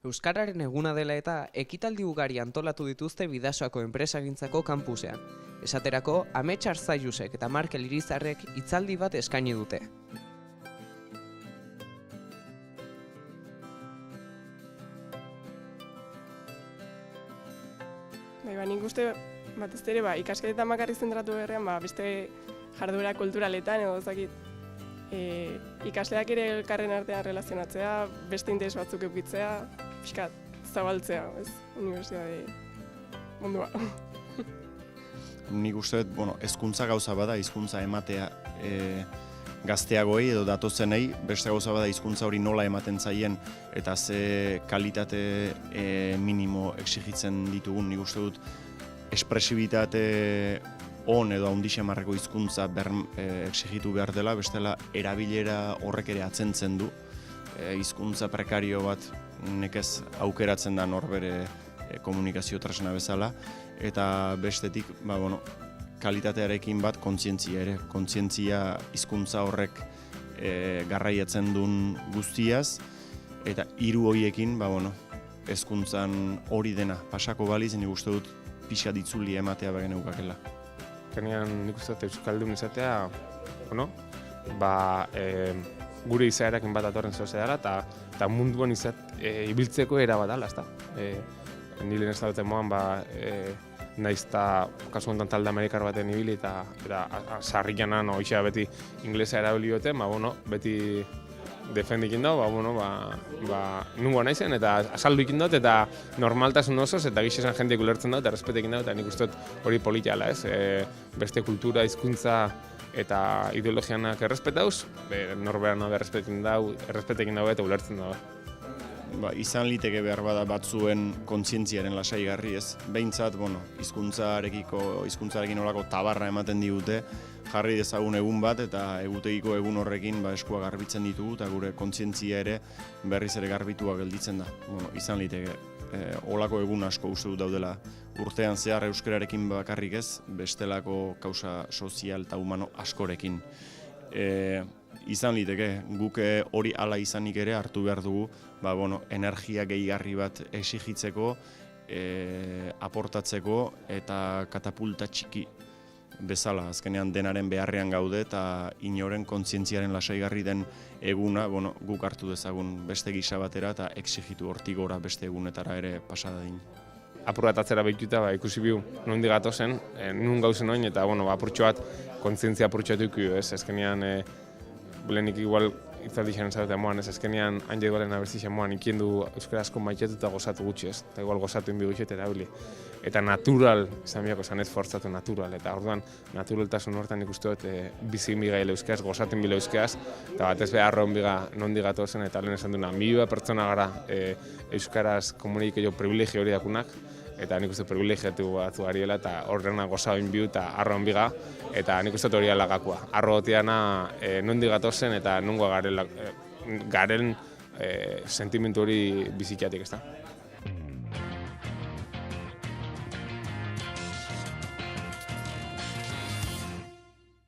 Euskararen eguna dela eta ekitaldi ugari antolatu dituzte Bidasoako enpresagintzako kanpusean. Esaterako, Amets Arzaiusek eta Markel Irizarrek hitzaldi bat eskaini dute. Nik uste batez ere ikasketetan bakarrik zentratu beharrean, beste jarduera kulturaletan edo zakit ikasleak ere elkarren artean relazionatzea, beste interes batzuk eukitzea, pixkat zabaltzea, unibertsitate mundua. Nik uste, hezkuntza gauza bada, hizkuntza ematea gazteagoei edo datozenei, beste gauza bada hizkuntza hori nola ematen zaien eta ze kalitate minimo exigitzen ditugun. Nik uste dut espresibitate on edo handixamarreko hizkuntza exigitu behar dela, bestela erabilera horrek ere atzentzen du. Hizkuntza prekario bat nekez aukeratzen da norbere komunikazio tresna bezala, eta bestetik, kalitatearekin bat kontzientzia ere. Kontzientzia hizkuntza horrek garraiatzen duen guztiaz, eta hiru horiekin, hezkuntzan hori dena pasako baliz, nik uste dut pixka ditzuli ematea bagen eukakela. Nik uste dut euskaldun izatea, gure izaerakin bat atorren zozea dela, eta munduan ibiltzeko era bat dela, ezta. Ni lehen ez dut moan, naiz eta kasu honetan talde amerikar baten ibili, eta sarrikanan oixea beti inglesa erabili duten, beti defendikin dago, nungo naizen, eta azaldu ikin dut, eta normaltasun osoz, eta gixesan jendeak ulertzen dut, eta respetekin dut, eta nik uste dut hori politiala, beste kultura, hizkuntza eta ideologianak errespetauz, norberana errespetekin dago eta ulertzen dago. Izan liteke behar bada batzuen kontzientziaren lasaigarri, ez? Behintzat, hizkuntzarekin olako tabarra ematen digute, jarri dezagun egun bat eta egutegiko egun horrekin eskua garbitzen ditugu eta gure kontzientzia ere berriz ere garbitua gelditzen da. Izan liteke, olako egun asko uste dut daudela urtean zehar euskararekin bakarrik ez, bestelako kausa sozial eta humano askorekin. Izan liteke, guk hori hala izanik ere hartu behar dugu, energia gehigarri bat exigitzeko, aportatzeko eta katapulta txiki bezala. Azkenean denaren beharrean gaude eta inoren kontzientziaren lasaigarri den eguna guk hartu dezagun beste gisa batera eta exigitu hortik gora beste egunetara ere pasadadin. Apur bat atzera behituta, ikusi bihu nondi gatozen, nun gauzen oin, eta apurtxo bat kontzientzia apurtxoatu iku, ez? Ezkenean, lehenik igual itzaldi xaren zaudeta moan, ez ezkenean hain jaigualen abertzi moan ikiendu euskara asko maitetu eta gozatu gutxi, ez? Eta igual gozatu inbi gutxi eta erabili. Eta natural, izan biako esan ez fortzatu natural, eta orduan naturaltasun hortan ikustu dut bizi inbigaile euskaz, gozatu inbile euskaz, eta batez behar honbiga nondi gatozen, eta lehen esan duna, miba pertsona gara euskaraz komunik jo privilegio hori dakunak, eta nik uste privilegiatu batzu gariela, eta horrena gozau inbiu eta arro honbiga, eta nik uste hori alagakua. Arro gotiana nondi gatozen eta nungoa garen sentimentu hori bizikiatik, ez da?